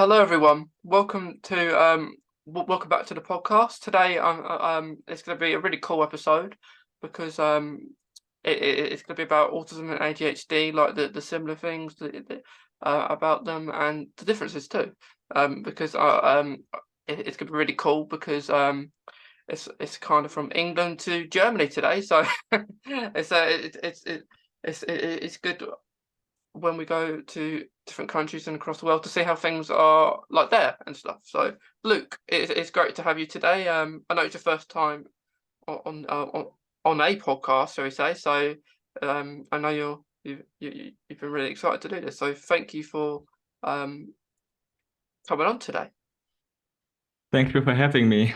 Hello everyone. Welcome back to the podcast. Today it's going to be a really cool episode because it's going to be about autism and ADHD, like the similar things about them and the differences too. Because it's going to be really cool because it's kind of from England to Germany today, so it's good when we go to different countries and across the world to see how things are like there and stuff. So, Luke, it's great to have you today. I know it's your first time on a podcast, shall we say? So, I know you've been really excited to do this. So, thank you for um coming on today. Thank you for having me.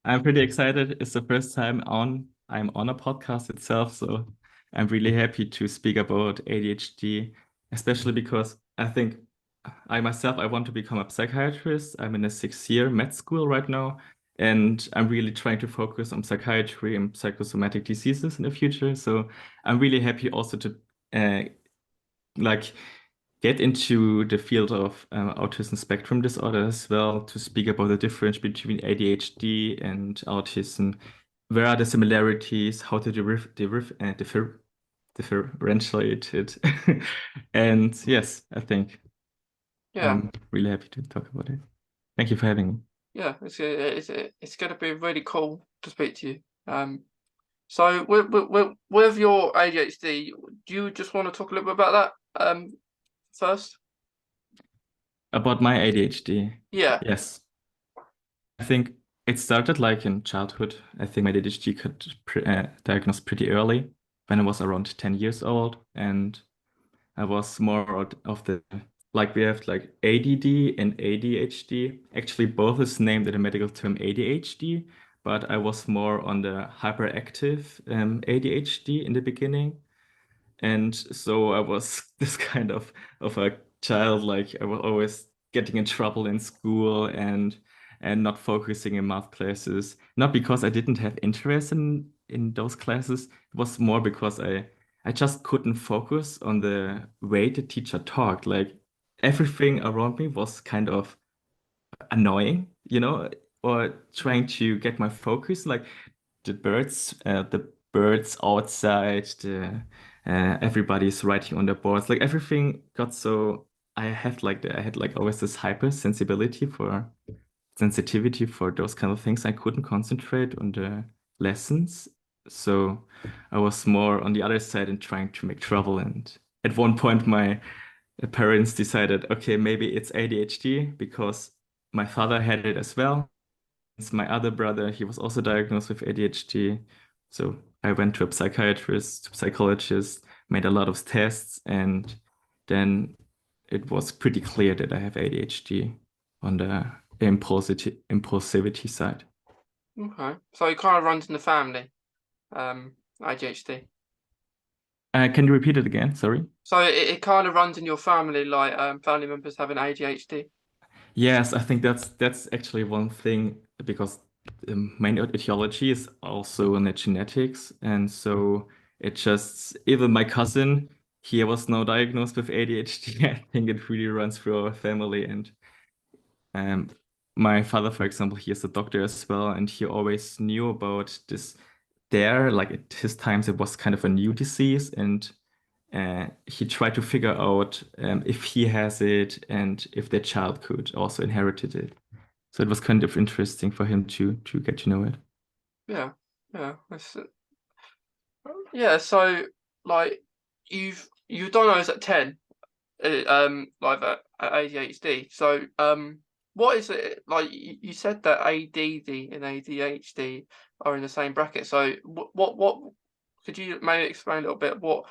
I'm pretty excited. It's the first time I'm on a podcast itself, so I'm really happy to speak about ADHD, especially because I think I want to become a psychiatrist. I'm in a 6th year med school right now, and I'm really trying to focus on psychiatry and psychosomatic diseases in the future. So I'm really happy also to uh, like get into the field of autism spectrum disorder as well, to speak about the difference between ADHD and autism. Where are the similarities? How to differentiate it? And yes, I think Yeah, I'm really happy to talk about it. Thank you for having me. yeah, it's going to be really cool to speak to you. So with your ADHD, do you just want to talk a little bit about that first? About my ADHD, Yeah. yes. I think it started like in childhood. I think my ADHD got diagnosed pretty early when I was around 10 years old. And I was more of the, like we have like ADD and ADHD. Actually, both is named in the medical term ADHD, but I was more on the hyperactive ADHD in the beginning. And so I was this kind of a child, like I was always getting in trouble in school and not focusing in math classes. Not because I didn't have interest in those classes. It was more because I just couldn't focus on the way the teacher talked. Like everything around me was kind of annoying, or trying to get my focus. Like the birds outside, the everybody's writing on the boards. Like everything got so I had like always this sensitivity for those kind of things. I couldn't concentrate on the lessons. So I was more on the other side and trying to make trouble. And at one point, my parents decided, okay, maybe it's ADHD because my father had it as well. It's my other brother, he was also diagnosed with ADHD. So I went to a psychiatrist, psychologist, made a lot of tests, and then it was pretty clear that I have ADHD on the impulsivity side. Okay. So it kind of runs in the family, ADHD. Can you repeat it again? Sorry. So it kind of runs in your family, like family members having ADHD. Yes, I think that's actually one thing because the main etiology is also in the genetics, and so it just even my cousin, he was now diagnosed with ADHD. I think it really runs through our family, and um, my father, for example, he is a doctor as well, and he always knew about this. There, like at his times, it was kind of a new disease, and he tried to figure out if he has it and if their child could also inherited it. So it was kind of interesting for him to get to know it. Yeah, yeah. Yeah. So like you diagnosed at 10, like that at ADHD. So what is it like? You said that ADD and ADHD are in the same bracket. So what could you maybe explain a little bit what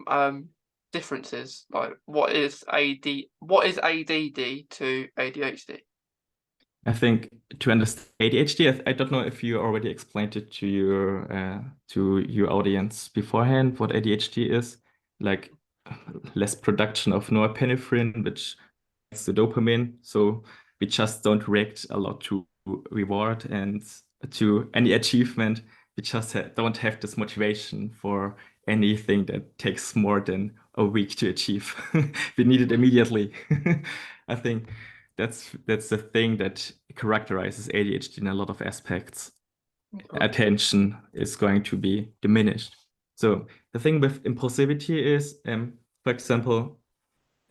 um differences like what is ADD to ADHD? I think to understand ADHD, I don't know if you already explained it to your audience beforehand, what ADHD is. Like less production of norepinephrine, which is the dopamine. So we just don't react a lot to reward and to any achievement. We just don't have this motivation for anything that takes more than a week to achieve. We need it immediately. I think that's the thing that characterizes ADHD in a lot of aspects. Okay. Attention is going to be diminished. So the thing with impulsivity is, for example,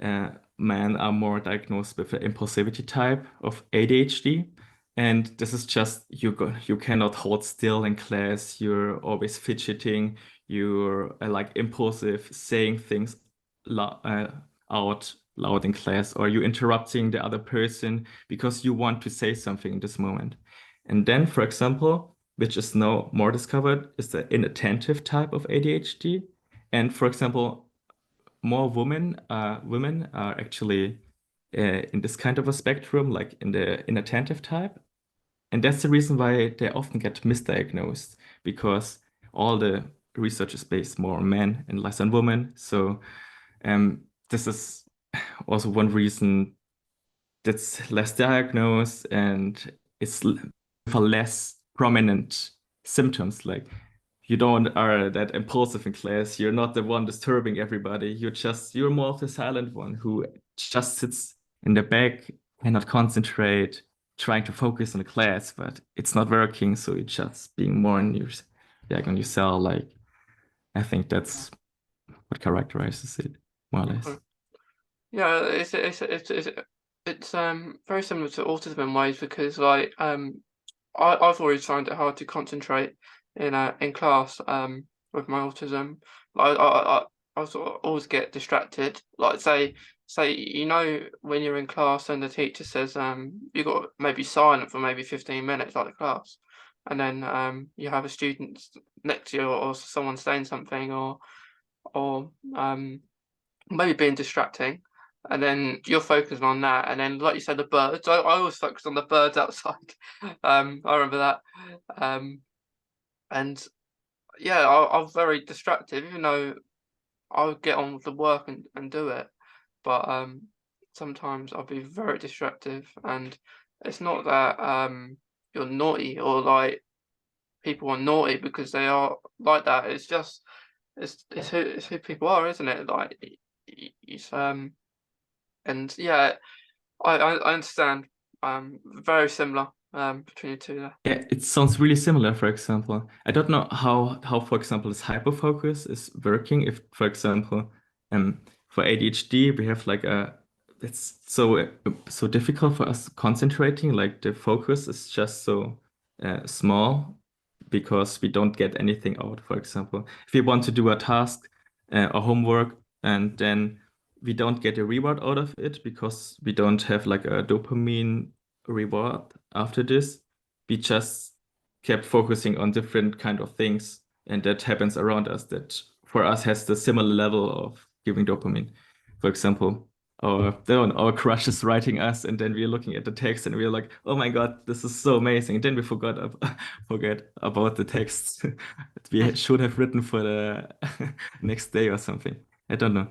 men are more diagnosed with the impulsivity type of ADHD. And this is just you cannot hold still in class. You're always fidgeting. You're like impulsive, saying things lo out loud in class, or you interrupting the other person because you want to say something in this moment. And then, for example, which is now more discovered, is the inattentive type of ADHD. And for example, more women are actually in this kind of a spectrum, like in the inattentive type. And that's the reason why they often get misdiagnosed, because all the research is based more on men and less on women. So this is also one reason that's less diagnosed and it's for less prominent symptoms. Like you don't are that impulsive in class. You're not the one disturbing everybody. You're more of the silent one who just sits in the back, cannot concentrate, trying to focus on the class, but it's not working. So you're just being more in your like on your cell. Like I think that's what characterizes it more or Okay. less. Yeah, it's very similar to autism in ways because like I've always found it hard to concentrate in class with my autism. Like I sort of always get distracted. Like say when you're in class and the teacher says you got to maybe silent for maybe 15 minutes like the class, and then you have a student next to you or someone saying something or maybe being distracting. And then you're focusing on that, and then, like you said, the birds. I always focus on the birds outside. I remember that. Um, and yeah, I'm very distracted, even though I'll get on with the work and do it. But sometimes I'll be very distractive, and it's not that you're naughty or like people are naughty because they are like that. It's just it's who people are, isn't it? Like it's and yeah, I understand. Very similar between the two there. Yeah, it sounds really similar, for example. I don't know how for example, this hyperfocus is working. If, for example, for ADHD, we have like it's so difficult for us concentrating. Like the focus is just so small because we don't get anything out. For example, if we want to do a task or homework, and then we don't get a reward out of it because we don't have like a dopamine reward after this, we just kept focusing on different kind of things, and that happens around us that for us has the similar level of giving dopamine. For example, our crush is writing us, and then we're looking at the text and we're like, oh my God, this is so amazing. And then we forget about the text that we should have written for the next day or something. I don't know.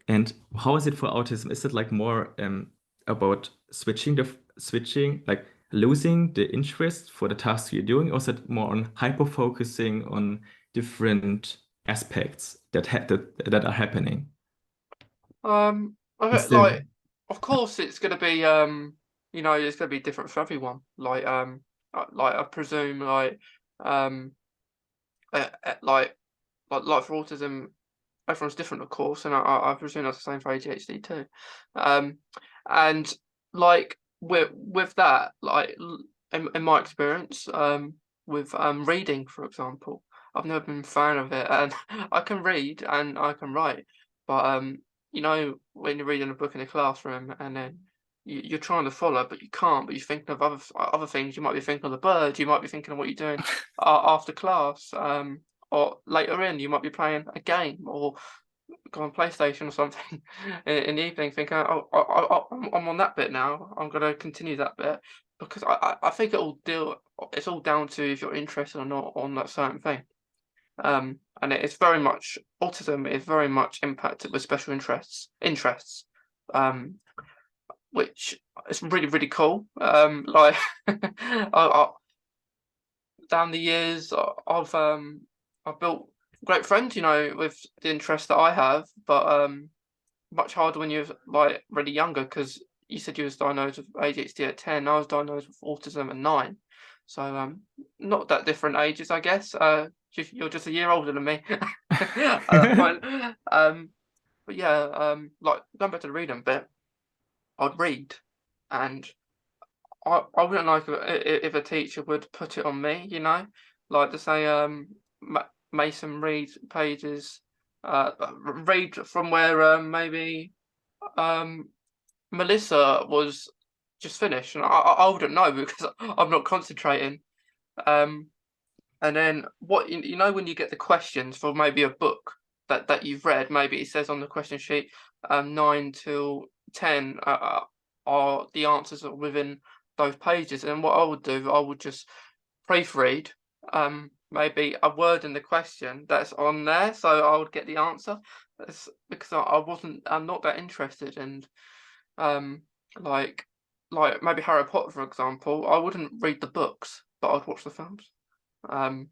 And how is it for autism? Is it like more about switching, like losing the interest for the task you're doing, or is it more on hyper focusing on different aspects that are happening? I Is bet, there like, of course, it's gonna be it's gonna be different for everyone. Like I presume, um, like for autism, everyone's different, of course, and I presume that's the same for ADHD too. Um, and like with that, like in my experience, with reading, for example, I've never been a fan of it, and I can read and I can write, but when you're reading a book in a classroom and then you're trying to follow, but you can't, but you're thinking of other things. You might be thinking of the bird, you might be thinking of what you're doing after class, or later in, you might be playing a game or go on PlayStation or something in the evening, thinking, "Oh, I'm on that bit now. I'm gonna continue that bit," because I think it's all down to if you're interested or not on that certain thing. And it's very much autism is very much impacted with special interests, um, which is really really cool. Like down the years, I've built great friends, with the interests that I have, but much harder when you're like really younger because you said you was diagnosed with ADHD at 10. I was diagnosed with autism at 9. So not that different ages, I guess. You're just a year older than me at that point. But yeah, like going back to the reading bit, I'd read, and I wouldn't like if a teacher would put it on me, like to say, Mason read pages, read from where maybe um Melissa was just finished, and I wouldn't know because I'm not concentrating. Um, and then what when you get the questions for maybe a book that you've read, maybe it says on the question sheet, 9 till 10 are the answers are within those pages. And what I would do, I would just proofread maybe a word in the question that's on there, so I would get the answer. That's because I'm not that interested in um like maybe Harry Potter, for example. I wouldn't read the books, but I'd watch the films. Um,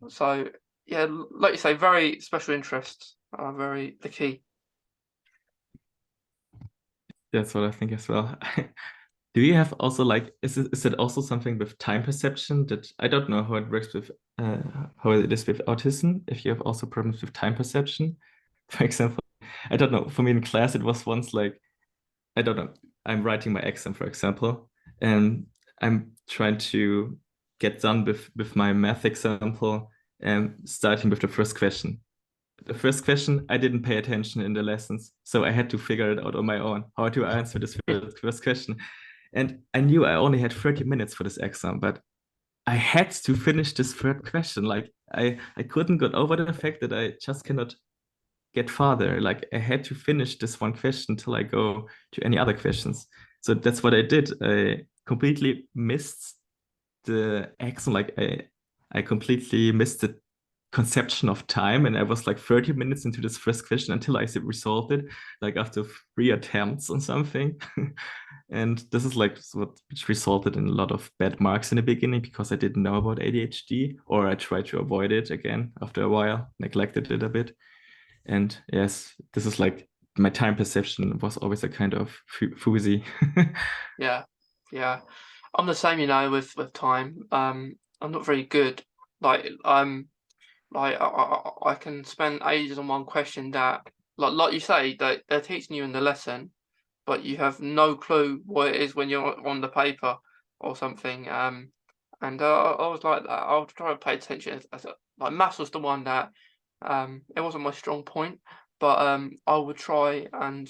so yeah, like you say, very special interests are very the key. That's what I think as well. Do you have also like is it also something with time perception that I don't know how it works with uh, how it is with autism, if you have also problems with time perception? For example, I don't know. For me in class, it was once like I don't know. I'm writing my exam, for example, and I'm trying to get done with my math example and starting with the first question. The first question, I didn't pay attention in the lessons, so I had to figure it out on my own how to answer this first question. And I knew I only had 30 minutes for this exam, but I had to finish this third question. Like I couldn't get over the fact that I just cannot get farther. Like I had to finish this one question till I go to any other questions. So that's what I did. I completely missed the exam. Like I completely missed the conception of time, and I was like 30 minutes into this first question until I resolved it, like after 3 attempts on something. And this is like what which resulted in a lot of bad marks in the beginning because I didn't know about ADHD, or I tried to avoid it again after a while, neglected it a bit. And yes, this is like my time perception was always a kind of fuzzy. Yeah, yeah. I'm the same, with time. I'm not very good. Like I can spend ages on one question that like you say that they're teaching you in the lesson, but you have no clue what it is when you're on the paper or something. And I was like that. I was trying to pay attention. Like maths was the one that it wasn't my strong point, but I would try and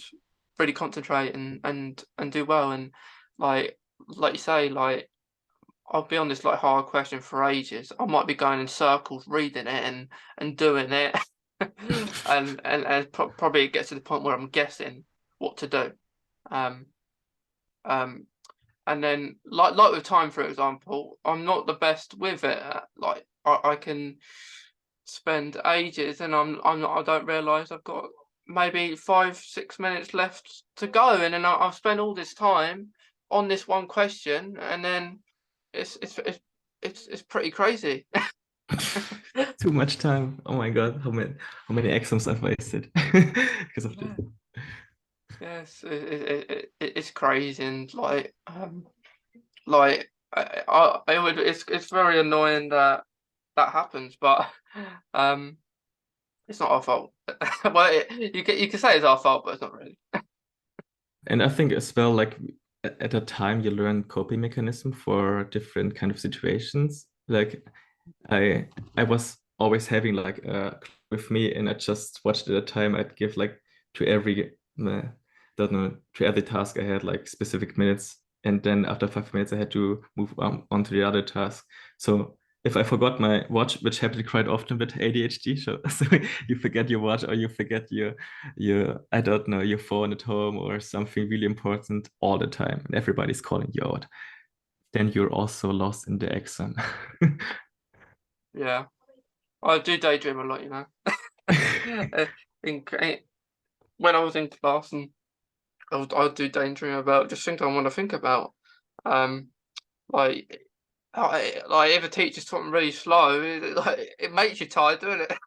really concentrate and do well. And like you say, like I'll be on this like hard question for ages. I might be going in circles reading it and doing it, and probably it gets to the point where I'm guessing what to do. Um, um, and then like with time, for example, I'm not the best with it. Like I can spend ages, and I'm not. I don't realise I've got maybe 5 6 minutes left to go, and then I've spent all this time on this one question, and then it's it's it's it's pretty crazy. Too much time. Oh my God, how many exams I've wasted because of this. Yeah. Yes, it's crazy, and like it's very annoying that that happens, but um, it's not our fault. Well, you can say it's our fault, but it's not really. And I think as well, like at a time you learn coping mechanism for different kind of situations. Like I was always having like with me, and I just watched at a time. I'd give like to every don't know to every task I had like specific minutes, and then after 5 minutes I had to move on to the other task. So if I forgot my watch, which happened quite often with ADHD, so you forget your watch, or you forget your I don't know your phone at home or something really important all the time, and everybody's calling you out. Then you're also lost in the exam. Yeah, I do daydream a lot. Uh, in when I was in class, and I'd do daydream about just things I want to think about. Um, like like if a teacher's talking really slow, it makes you tired, doesn't it?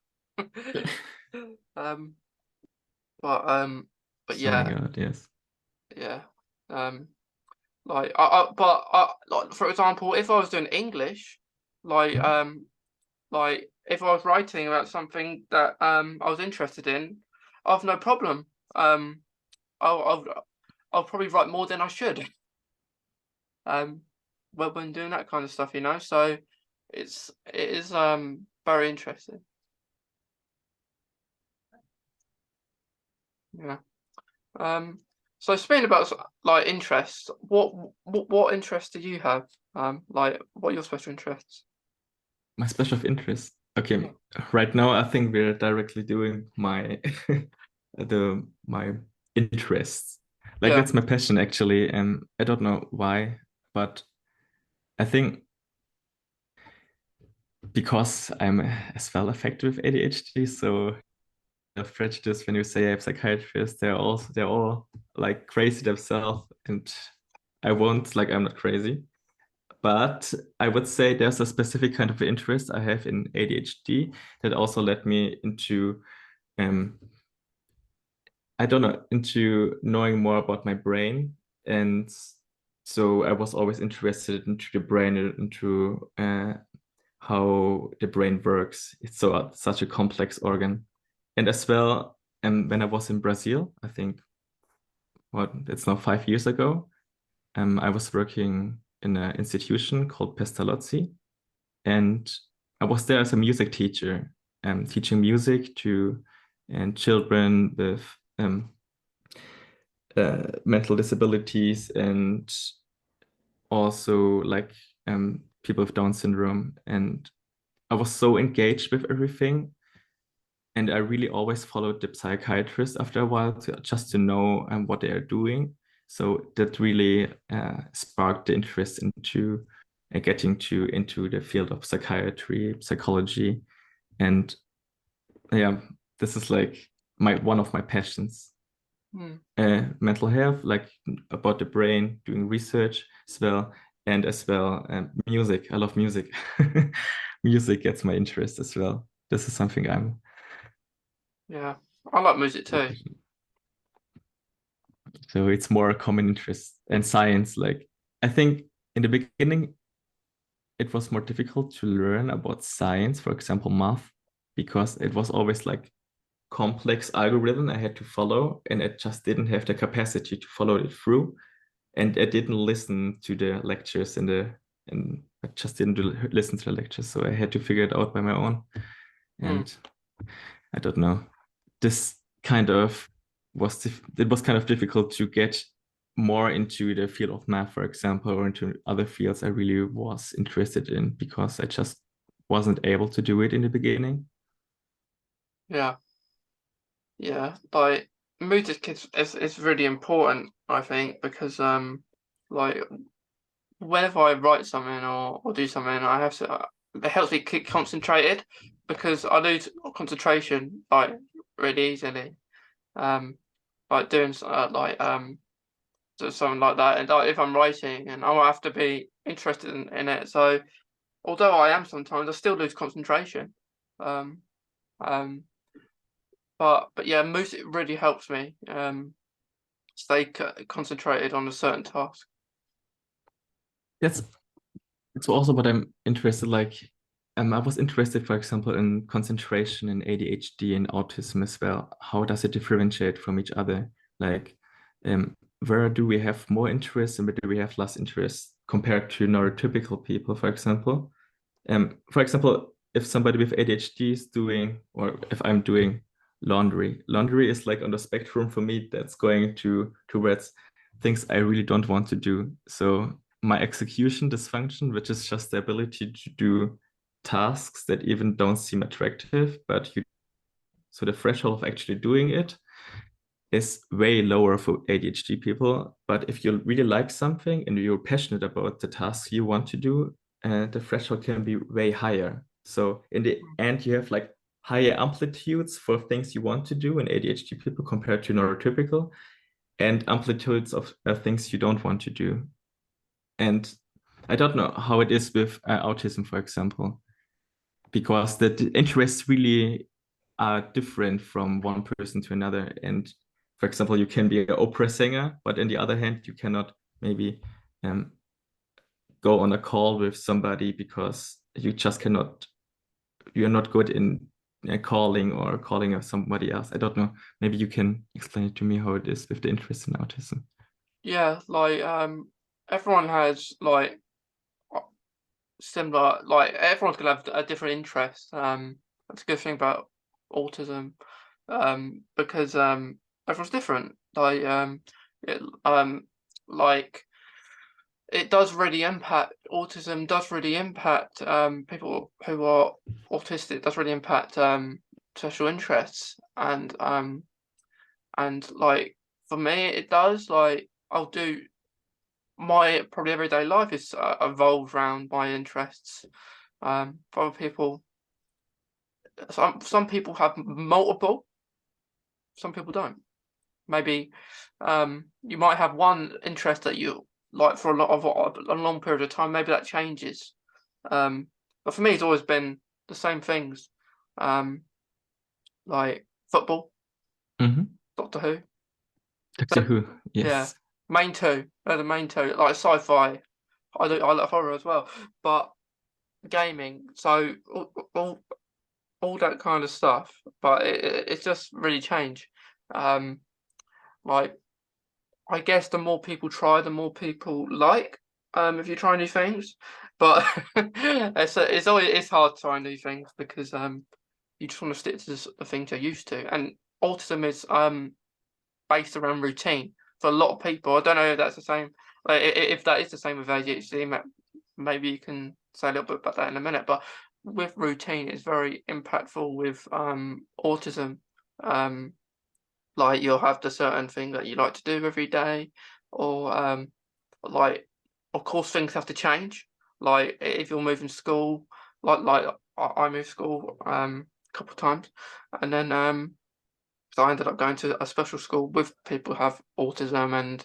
Um, but Zoning yeah, out, yes. yeah. Um, like for example, if I was doing English, like like if I was writing about something that I was interested in, I've no problem. I'll I'll I'll probably write more than I should. Um, when doing that kind of stuff, you know. So it is very interesting. Yeah. Um, so speaking about like interests, what interests do you have? Like what are your special interests? My special of interest. Okay, Yeah. right now I think we're directly doing my my interests. Like Yeah. that's my passion actually, and I don't know why, but I think because I'm as well affected with ADHD, so the prejudice when you say I have psychiatrists, they're all like crazy themselves, and I won't like I'm not crazy. But I would say there's a specific kind of interest I have in ADHD that also led me into um I don't know, into knowing more about my brain. And so I was always interested into the brain, into how the brain works. It's such a complex organ. And as well, when I was in Brazil, I think what it's now 5 years ago, I was working in an institution called Pestalozzi, and I was there as a music teacher, teaching music to and children with mental disabilities and also like people with Down syndrome. And I was so engaged with everything. And I really always followed the psychiatrist after a while just to know what they are doing. So that really sparked the interest into getting into the field of psychiatry, psychology, and yeah, this is like my one of my passions. Hmm. Mental health, like about the brain, doing research as well, and as well music. I love music. Music gets my interest as well. This is something I'm Yeah. I like music too. so it's more a common interest. And science, like I think in the beginning it was more difficult to learn about science, for example, math, because it was always like complex algorithm I had to follow, and I just didn't have the capacity to follow it through. And I didn't listen to the lectures and I just didn't listen to the lectures, so I had to figure it out by my own. Hmm. And I don't know, this kind of it was kind of difficult to get more into the field of math, for example, or into other fields I really was interested in because I just wasn't able to do it in the beginning. Yeah. Yeah. Like music is really important, I think, because like whenever I write something or do something, I have to it helps me keep concentrated because I lose concentration like really easily. Um, like doing something like that, and like if I'm writing, and I'll have to be interested in it. So although I am sometimes, I still lose concentration. Um, um, but yeah, music really helps me stay concentrated on a certain task. That's It's also what I'm interested like. I was interested, for example, in concentration in ADHD and autism as well. How does it differentiate from each other? Like, where do we have more interest and where do we have less interest compared to neurotypical people, for example? For example, if somebody with ADHD is doing, or if I'm doing laundry is like on the spectrum for me that's going towards things I really don't want to do. So my execution dysfunction, which is just the ability to do tasks that even don't seem attractive, but you so the threshold of actually doing it is way lower for ADHD people. But if you really like something and you're passionate about the task you want to do, the threshold can be way higher. So in the end, you have like higher amplitudes for things you want to do in ADHD people compared to neurotypical, and amplitudes of things you don't want to do. And I don't know how it is with autism, for example, because the interests really are different from one person to another. And for example, you can be an opera singer, but on the other hand, you cannot maybe um, go on a call with somebody because you just cannot, you're not good in calling or calling of somebody else. I don't know. Maybe you can explain it to me how it is with the interest in autism. Yeah, like everyone has like similar, like everyone's gonna have a different interest. That's a good thing about autism, because everyone's different. It, like it does really impact autism. Does really impact people who are autistic. Does really impact special interests, and like for me, it does. Like I'll do my probably everyday life is evolved around my interests. For other people, some people have multiple, some people don't. Maybe you might have one interest that you like for a long period of time. Maybe that changes. But for me, it's always been the same things. Um, like football, Hmm. Doctor Who. Doctor So Who, yeah, yes. main two. They're the main two. Like sci-fi. I like horror as well, but gaming. So all that kind of stuff. But it's just really changed. Um, like I guess the more people try, the more people like. If you try new things, but it's always it's hard to try new things because you just want to stick to the things you're used to. And autism is based around routine for a lot of people. I don't know if that's the same. Like, if that is the same with ADHD, maybe you can say a little bit about that in a minute. But with routine, it's very impactful with autism. Um, like you'll have the certain thing that you like to do every day, or like of course things have to change. Like if you're moving school, like I moved school a couple of times, and then so I ended up going to a special school with people who have autism and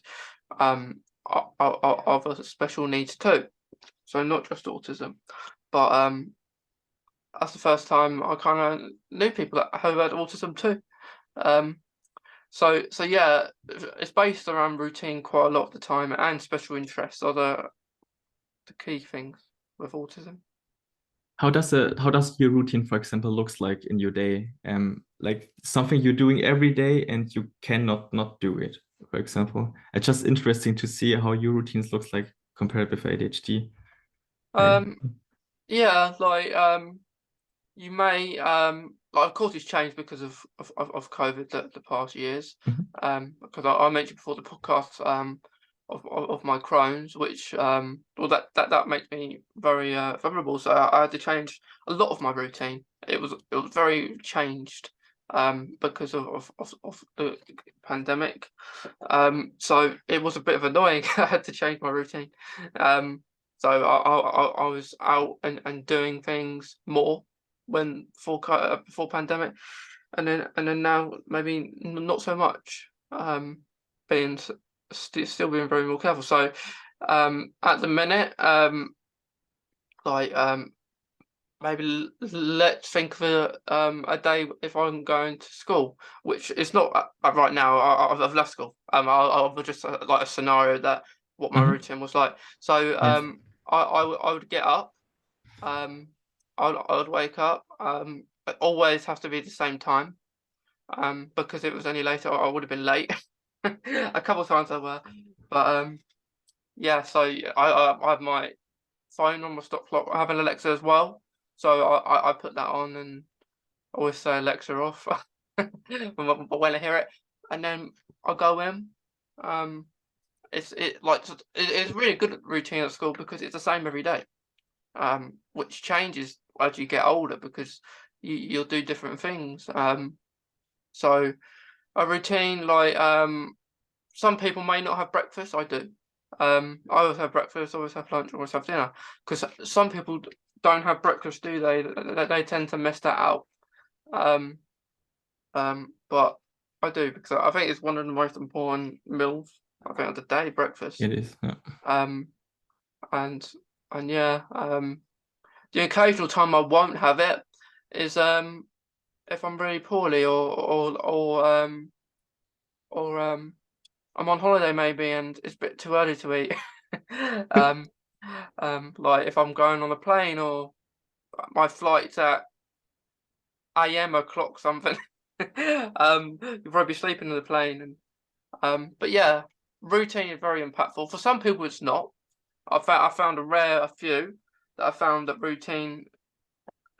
other special needs too. So not just autism, but that's the first time I kind of knew people that who had autism too. Um, so yeah, it's based around routine quite a lot of the time, and special interests are the key things with autism. How does your routine, for example, looks like in your day? Like something you're doing every day and you cannot not do it, for example. It's just interesting to see how your routines looks like compared with ADHD. Yeah. Um, yeah, like you may like of course it's changed because of COVID the past years. Mhm. Because I mentioned before the podcast of my Crohn's, which well that makes me very vulnerable. So I had to change a lot of my routine. It was very changed because of the pandemic. So it was a bit of annoying. I had to change my routine. Um, so I was out and doing things more when before pandemic, and then now maybe not so much. Being still being very more careful. So at the minute, like maybe let's think of a day if I'm going to school, which is not right now. I've left school. I'll just like a scenario that what my Mhm. routine was like. So Yes, I would get up. Um, I would wake up. It always has to be the same time. Because it was any later, I would have been late. A couple of times I were, but yeah. So I have my phone on my stop clock. I have an Alexa as well, so I put that on and I always say Alexa off when I hear it, and then I go in. Um, it's really good routine at school because it's the same every day. Which changes as you get older because you'll do different things. So a routine like some people may not have breakfast. I do. I always have breakfast, always have lunch, always have dinner. Because some people don't have breakfast, do they? They tend to miss that out. Um, but I do because I think it's one of the most important meals. I think of the day, breakfast. it is. Yeah. Um, and and yeah, the occasional time I won't have it is if I'm really poorly or I'm on holiday maybe and it's a bit too early to eat. um, like if I'm going on a plane or my flight's at AM o'clock something. You'll probably be sleeping in the plane and but yeah, routine is very impactful. For some people it's not. I found a few that I found that routine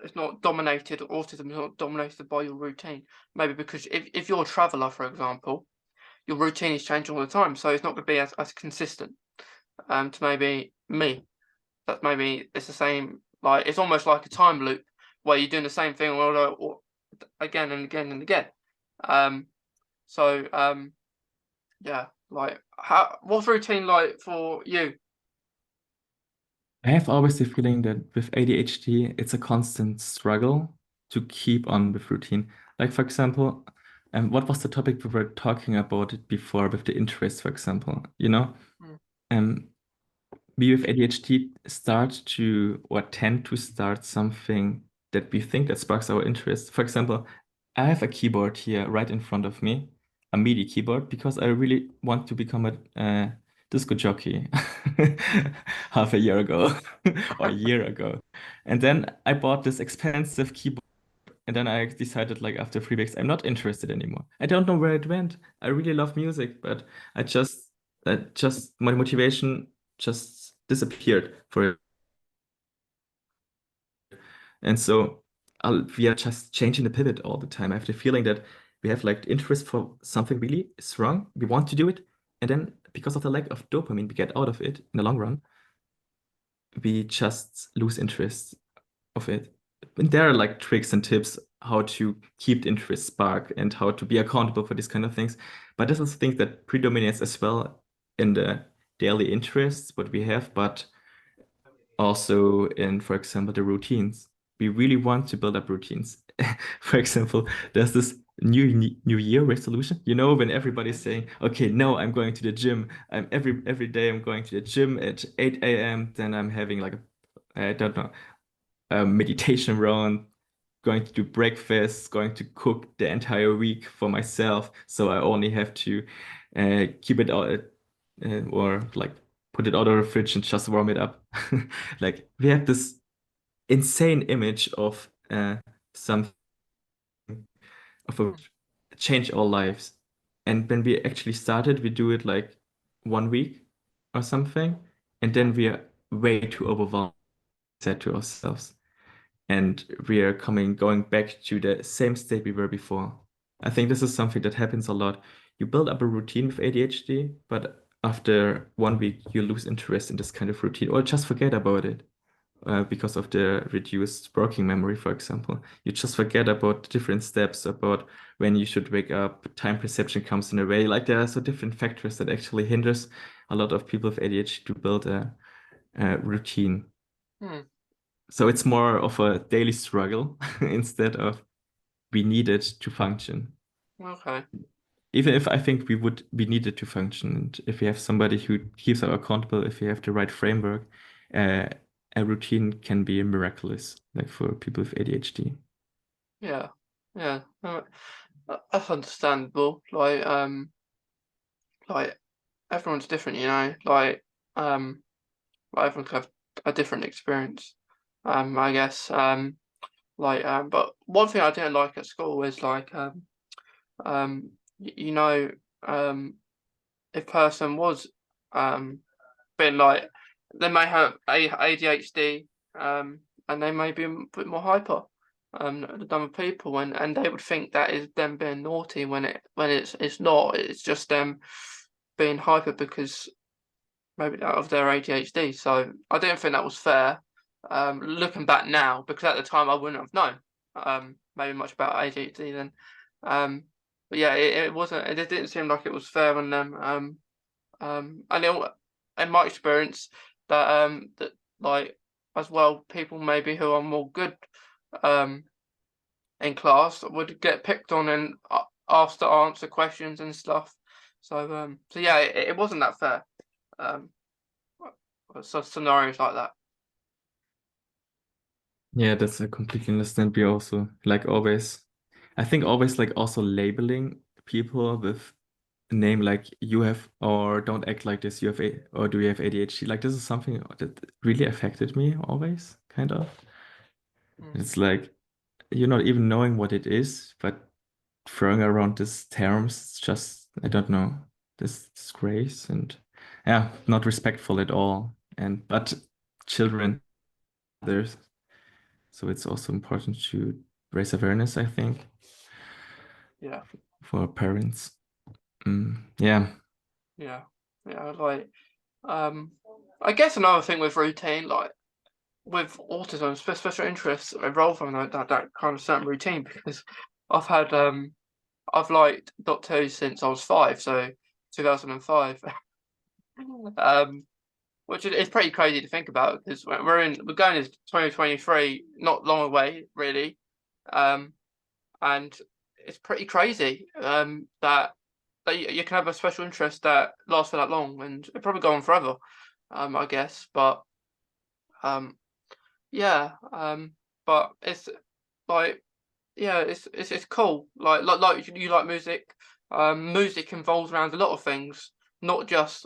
is not dominated, autism is not dominated by your routine. Maybe because if you're a traveller, for example, your routine is changing all the time, so it's not going to be as consistent. To maybe me, that maybe it's the same. Like it's almost like a time loop where you're doing the same thing all again and again and again. Um, so yeah, like what's routine like for you? I have always the feeling that with ADHD, it's a constant struggle to keep on with routine. Like, for example, what was the topic we were talking about it before with the interest, for example? Mm, Um, we with ADHD start to or tend to start something that we think that sparks our interest. For example, I have a keyboard here right in front of me, a MIDI keyboard, because I really want to become a disco jockey half a year ago or a year ago. And then I bought this expensive keyboard. And then I decided, like, after 3 weeks, I'm not interested anymore. I don't know where it went. I really love music, but my motivation just disappeared for it. And so we are just changing the pivot all the time. I have the feeling that we have like interest for something really strong. We want to do it. And then because of the lack of dopamine we get out of it in the long run, we just lose interest of it. And there are like tricks and tips how to keep the interest spark and how to be accountable for these kind of things. But this is things that predominates as well in the daily interests, what we have, but also in, for example, the routines. We really want to build up routines. For example, there's this new year resolution. When everybody's saying, "Okay, no, I'm going to the gym. I'm every day I'm going to the gym at 8 a.m. Then I'm having like I don't know, a meditation round, going to do breakfast, going to cook the entire week for myself. So I only have to keep it out or like put it out of the fridge and just warm it up." Like we have this insane image of some of a mm, change our lives. And when we actually started, we do it like 1 week or something, and then mm, we are way too overwhelmed, said to ourselves. And we are going back to the same state we were before. I think this is something that happens a lot. You build up a routine with ADHD, but after 1 week, you lose interest in this kind of routine or just forget about it because of the reduced working memory, for example. You just forget about different steps, about when you should wake up, time perception comes in a way. Like there are so different factors that actually hinders a lot of people with ADHD to build a routine. mm. So it's more of a daily struggle instead of we need it to function. Okay. Even if I think we need it to function, and if we have somebody who keeps us accountable, if we have the right framework, uh, a routine can be miraculous, like for people with ADHD. Yeah. Yeah. That's understandable. Like everyone's different, you know. Like everyone can have a different experience. I guess. But one thing I didn't like at school is you know, um, if person was um been like they may have ADHD, and they may be a bit more hyper, than other people, and they would think that is them being naughty when it's not. It's just them being hyper because maybe out of their ADHD. So I didn't think that was fair. Looking back now, because at the time I wouldn't have known maybe much about ADHD then. Um, but yeah, it wasn't. It didn't seem like it was fair on them. And in my experience, that like as well, people maybe who are more good um in class would get picked on and asked to answer questions and stuff. So yeah, it wasn't that fair. Um, so scenarios like that. Yeah, that's I completely understand. We also like always, I think always like also labeling people with name like you have or don't act like this, you have or do you have ADHD? Like this is something that really affected me always, kind of. Mm. It's like you're not even knowing what it is, but throwing around these terms, it's just I don't know, this disgrace and yeah, not respectful at all. And but children, there's so it's also important to raise awareness, I think, Yeah, for parents. Yeah. yeah, yeah. Like, I guess another thing with routine, like with autism, special interests evolve from that kind of certain routine because I've had I've liked Doctor Who since I was 5, so 2005. um, which is pretty crazy to think about because we're going into 2023, not long away really, and it's pretty crazy that you can have a special interest that lasts for that long, and it probably go on forever, I guess. But um, yeah, but it's like yeah, it's cool. Like you like music. Music involves around a lot of things, not just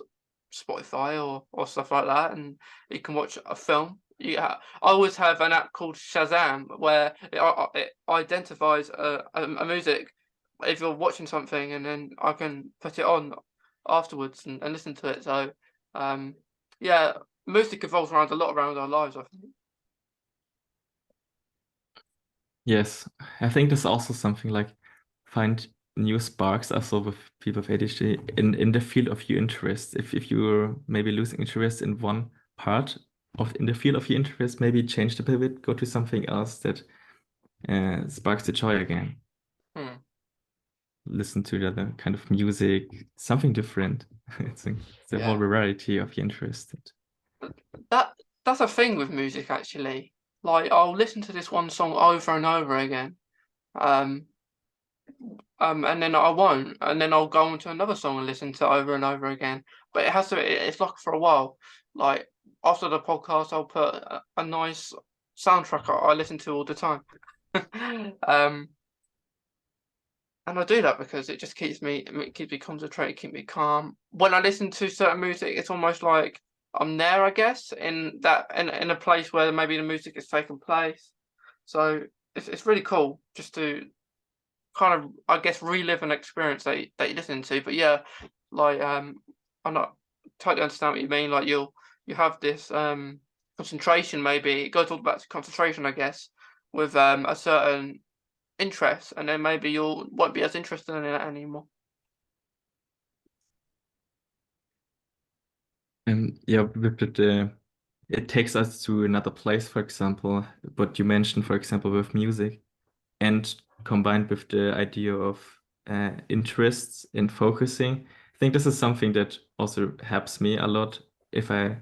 Spotify or stuff like that. And you can watch a film. Yeah, I always have an app called Shazam where it identifies a music if you're watching something, and then I can put it on afterwards and listen to it. So, um, yeah, music evolves around a lot around our lives, I think. Yes, I think there's also something like find new sparks also with people with ADHD in the field of your interest. If you're maybe losing interest in one part of in the field of your interest, maybe change the pivot, go to something else that sparks the joy again. Hmm. Listen to the other kind of music, something different. It's a whole Yeah. variety of your interest. That that's a thing with music actually. Like I'll listen to this one song over and over again. Um and then I won't, and then I'll go on to another song and listen to it over and over again. But it has to it's like for a while. Like after the podcast I'll put a nice soundtrack I listen to all the time. um and I do that because it just keeps me concentrated, keep me calm. When I listen to certain music, it's almost like I'm there, I guess, in a place where maybe the music is taking place. So it's really cool just to kind of I guess relive an experience that you're listening to. But yeah, like I'm not totally understand what you mean. Like you have this concentration maybe. It goes all back to concentration, I guess, with a certain interest, and then maybe you won't be as interested in it anymore. And yeah, with the it takes us to another place, for example, what you mentioned, for example, with music, and combined with the idea of interests in focusing. I think this is something that also helps me a lot if I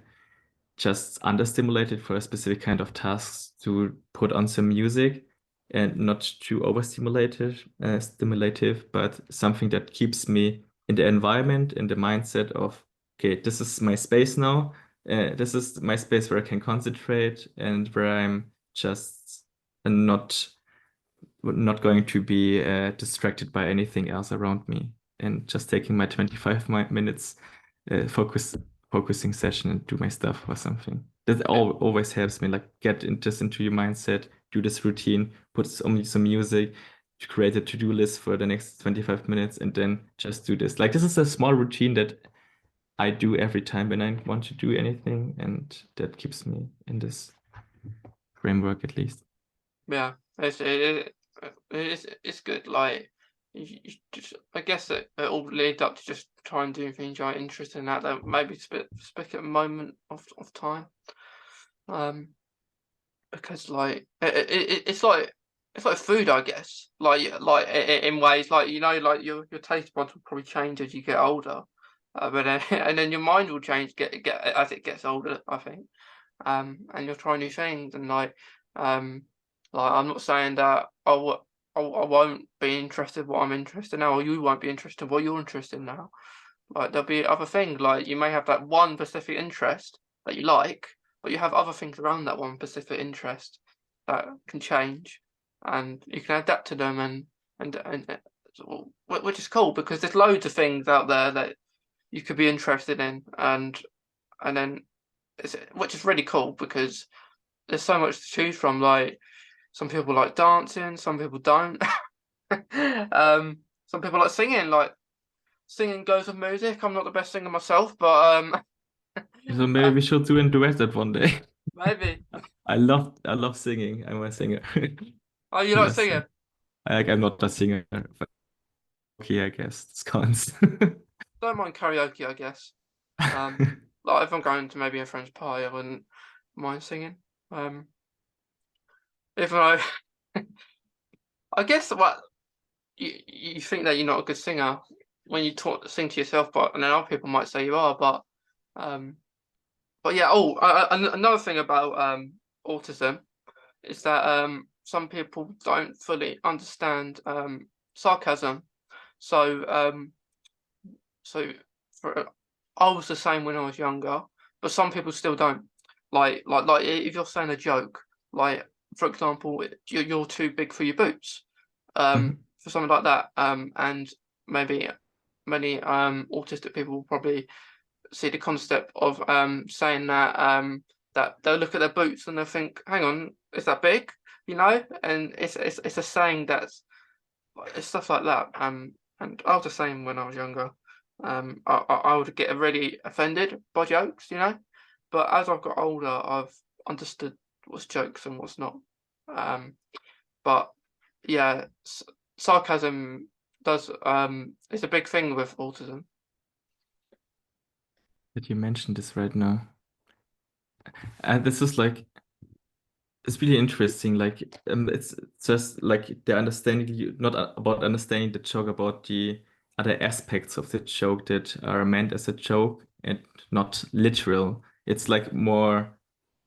just understimulated for a specific kind of tasks to put on some music and not too overstimulated, stimulative, but something that keeps me in the environment, in the mindset of, okay, this is my space now. This is my space where I can concentrate and where I'm just not going to be distracted by anything else around me and just taking my 25 minutes focusing session and do my stuff or something. That Yeah, always helps me, like get just into your mindset, do this routine, put some music, to create a to-do list for the next 25 minutes, and then just do this. Like this is a small routine that I do every time when I want to do anything, and that keeps me in this framework at least. yeah. It's good. Like you just, I guess it all leads up to just try and do things you're interested in that maybe specific moment of time. Um, because like it's like food, I guess. In ways like like your taste buds will probably change as you get older, but then and then your mind will change get as it gets older, I think. And you'll try new things and um I'm not saying that I won't be interested in what I'm interested in now, or you won't be interested in what you're interested in now. Like there'll be other things, like you may have that one specific interest that you like, but you have other things around that one specific interest that can change, and you can adapt to them and which is cool because there's loads of things out there that you could be interested in, and then which is really cool because there's so much to choose from. Like some people like dancing, some people don't. Some people like singing. Like singing goes with music. I'm not the best singer myself, but So maybe we should do a duet that one day. maybe. I love singing. I'm a singer. Oh, you like Yes, singing? I'm not a singer, but okay, I guess this counts. Don't mind karaoke, I guess. Um, like if I'm going to maybe a friend's party, I wouldn't mind singing. Um, even though I guess what you think that you're not a good singer when you talk sing to yourself, but and then other people might say you are, um, but yeah. Oh, another thing about autism is that some people don't fully understand sarcasm. So so for I was the same when I was younger, but some people still don't. Like if you're saying a joke, like for example, you're too big for your boots, Mhm. for something like that, and maybe many autistic people will probably see the concept of saying that that they'll look at their boots and they'll think, hang on, is that big? You know, and it's a saying that's it's stuff like that. And I was the same when I was younger. I would get really offended by jokes, you know. But as I've got older, I've understood what's jokes and what's not. Um, but yeah, sarcasm does is a big thing with autism. That you mentioned this right now. This is like it's really interesting. Like it's just like the understanding you not about understanding the joke, about the other aspects of the joke that are meant as a joke and not literal. It's like more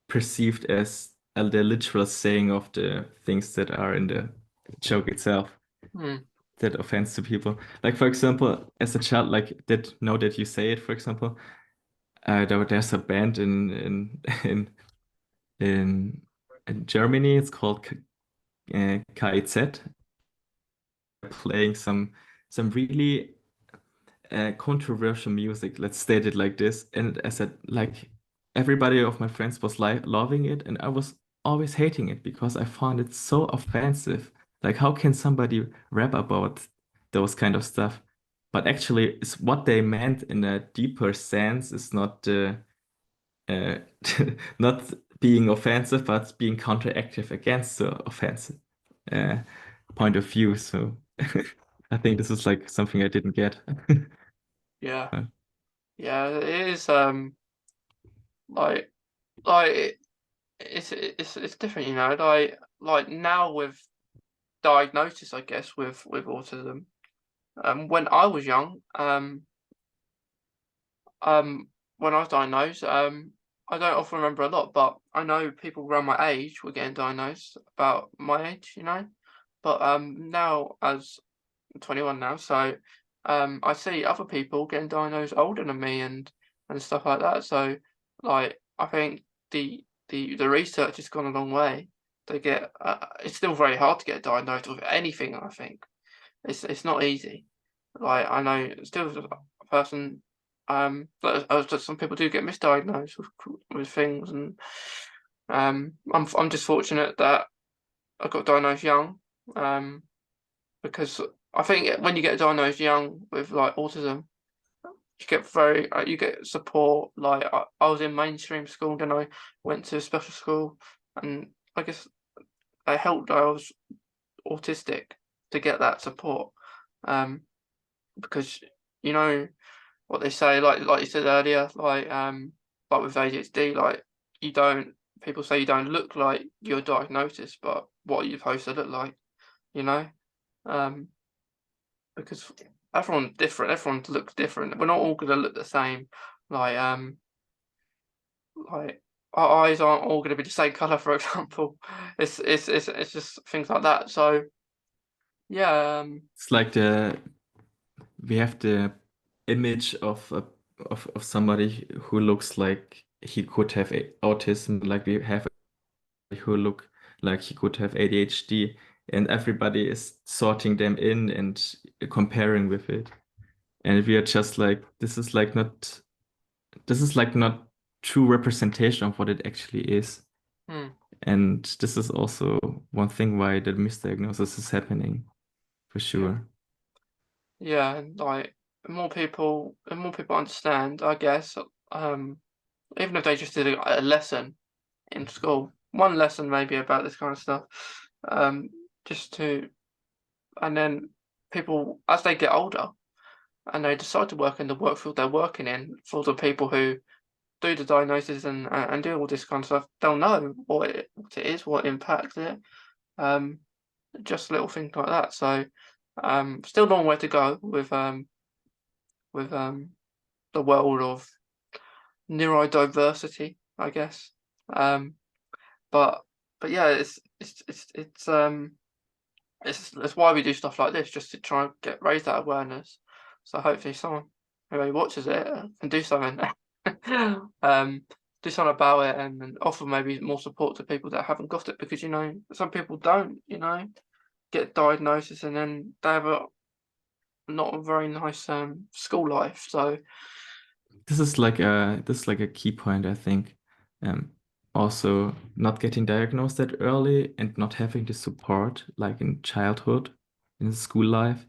perceived as the literal saying of the things that are in the joke itself Hmm. that offends to people. Like for example, as a child, like that now that you say it, for example, there's a band in in in Germany. It's called KIZ, playing some really controversial music. Let's state it like this. And as I said, like everybody of my friends was like loving it, and I was always hating it because I found it so offensive. Like, how can somebody rap about those kind of stuff? But actually, it's what they meant in a deeper sense is not uh, not being offensive, but being counteractive against the offensive uh, point of view. So I think this is like something I didn't get. Yeah, Uh, yeah, it is like like it's different, you know. Like now with diagnosis, I guess with autism. When I was young, um, when I was diagnosed, I don't often remember a lot, but I know people around my age were getting diagnosed about my age, you know. But now as I'm 21 now, so I see other people getting diagnosed older than me and stuff like that. So like I think the research has gone a long way. They get it's still very hard to get diagnosed with anything. I think it's not easy. Like I know still as a person, some people do get misdiagnosed with things, and I'm just fortunate that I got diagnosed young, because I think when you get diagnosed young with like autism, you get you get support. Like I was in mainstream school, then I went to special school, and I guess it helped that I was autistic to get that support. Um, because you know what they say, like you said earlier, like with ADHD, like you don't people say you don't look like your diagnosis, but what are you supposed to look like, you know? Um, because everyone's different, everyone looks different. We're not all gonna look the same. Like like our eyes aren't all gonna be the same color, for example. It's just things like that. So yeah, It's like we have the image of of somebody who looks like he could have autism, like we have who look like he could have ADHD, and everybody is sorting them in and comparing with it. And we are just like, this is like not true representation of what it actually is. Mm. And this is also one thing why the misdiagnosis is happening, for Yeah. sure. Yeah, and like more people understand, I guess, even if they just did a lesson in school, one lesson maybe about this kind of stuff, um, just to, and then people, as they get older and they decide to work in the work field they're working in, for the people who do the diagnosis and do all this kind of stuff, they'll know what it is, what impacts it, um, just little things like that. So, still a long way to go with the world of neurodiversity, I guess. Um, but yeah, it's why we do stuff like this, just to try and raise that awareness. So hopefully someone who maybe watches it can do something, um, do something about it, and offer maybe more support to people that haven't got it, because some people don't, get diagnosis and then they have a not a very nice school life. So This is like a key point, I think. Um, Also not getting diagnosed that early and not having the support like in childhood, in school life.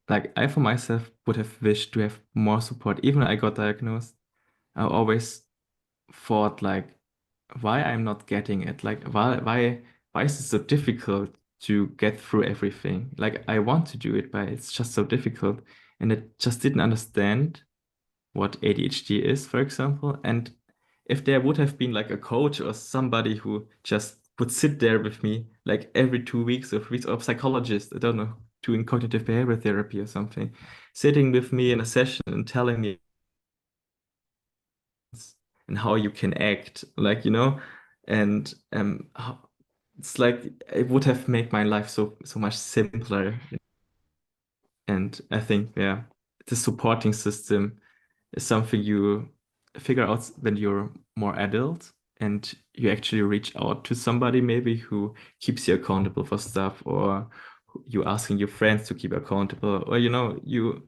Like I for myself would have wished to have more support. Even when I got diagnosed, I always thought like why I'm not getting it. Like why is it so difficult to get through everything? Like I want to do it, but it's just so difficult. And I just didn't understand what ADHD is, for example. And if there would have been like a coach or somebody who just would sit there with me like every 2 weeks or 3 weeks, or a psychologist, I don't know, doing cognitive behavior therapy or something, sitting with me in a session and telling me and how you can act, like, and it's like it would have made my life so much simpler. And I think, yeah, the supporting system is something you figure out when you're more adult and you actually reach out to somebody maybe who keeps you accountable for stuff, or you asking your friends to keep accountable, or you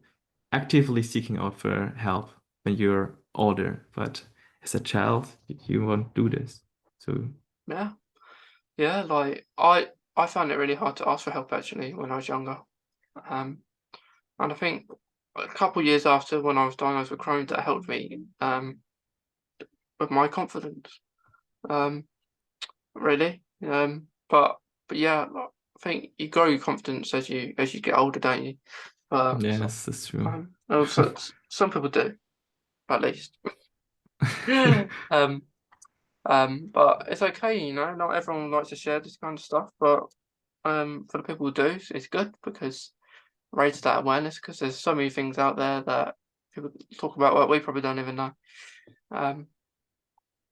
actively seeking out for help when you're older. But as a child, you won't do this. So yeah, yeah. Like I found it really hard to ask for help actually when I was younger. Um, and I think a couple of years after, when I was diagnosed with Crohn's, that helped me with my confidence. Um, really. But yeah, like, I think you grow your confidence as you get older, don't you? So, yes, that's true. also some people do, at least. Um, but it's okay, not everyone likes to share this kind of stuff, but for the people who do, it's good, because raise that awareness, because there's so many things out there that people talk about what we probably don't even know. Um,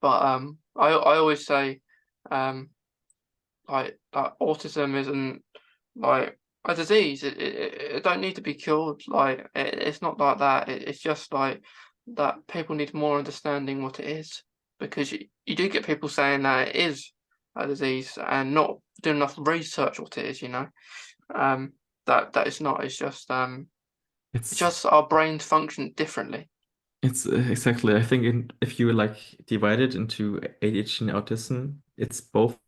but I always say, um, like autism isn't like a disease. It don't need to be cured. Like it's not like that. It's just like that people need more understanding what it is, because you do get people saying that it is a disease and not doing enough research what it is. Um, that it's not. It's It's just our brains function differently. it's exactly. I think if you like divide it into ADHD and autism, it's both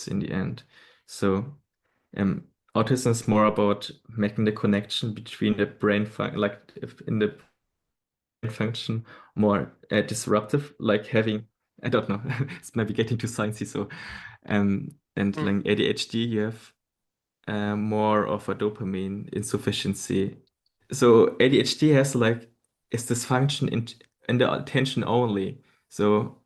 in the end. So, autism is more about making the connection between the brain like if in the brain function more disruptive, like having, I don't know, it's maybe getting too sciencey. So, and Mm, like ADHD, you have more of a dopamine insufficiency. So ADHD has like is dysfunction in the attention only. So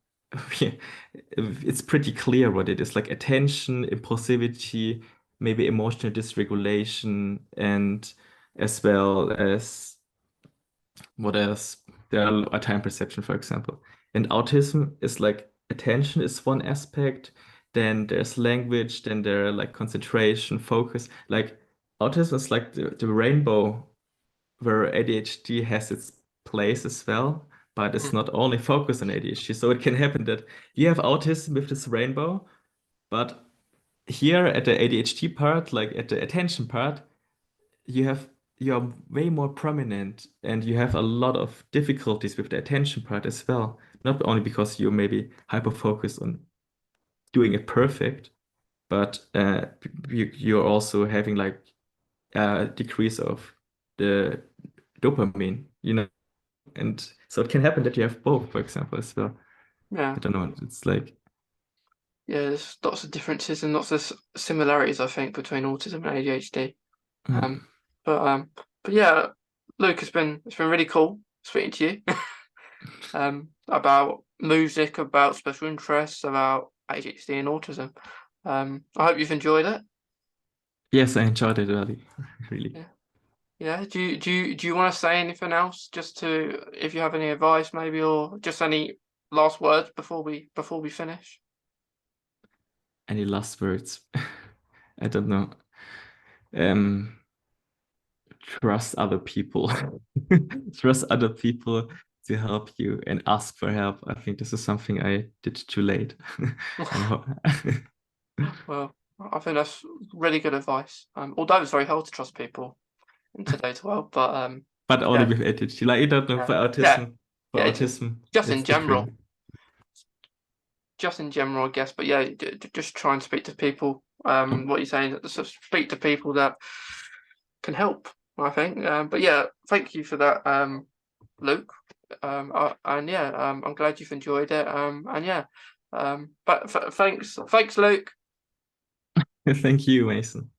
it's pretty clear what it is, like attention, impulsivity, maybe emotional dysregulation, and as well as what else? There are a time perception, for example. And autism is like attention is one aspect, then there's language, then there are like concentration, focus. Like autism is like the rainbow where ADHD has its place as well, but it's mm, not only focused on ADHD. So it can happen that you have autism with this rainbow, But here at the ADHD part, like at the attention part, you're way more prominent and you have a lot of difficulties with the attention part as well. Not only because you're maybe hyper focused on doing it perfect, but you're also having like a decrease of the dopamine, and so it can happen that you have both, for example, as well. Yeah. I don't know. It's like, Yeah, there's lots of differences and lots of similarities, I think, between autism and ADHD. mm, Um, but um, but yeah, Luke, it's been really cool speaking to you about music, about special interests, about ADHD and autism. I hope you've enjoyed it. yes, I enjoyed it really, really. Yeah, yeah. Do you want to say anything else? Just to, if you have any advice, maybe, or just any last words before we finish. Any last words? I don't know. Um, Trust other people. Trust other people to help you and ask for help. I think this is something I did too late. And Well, I think that's really good advice. Although it's very hard to trust people in today's world, but but only yeah, with ADHD. Like, I don't know yeah, for yeah, autism. For yeah. autism, Just it's in general, different. I guess. But yeah, just try and speak to people. What you're saying, speak to people that can help. I think. But yeah, thank you for that, Luke. And yeah, I'm glad you've enjoyed it. And yeah, but thanks, Luke. Thank you, Mason.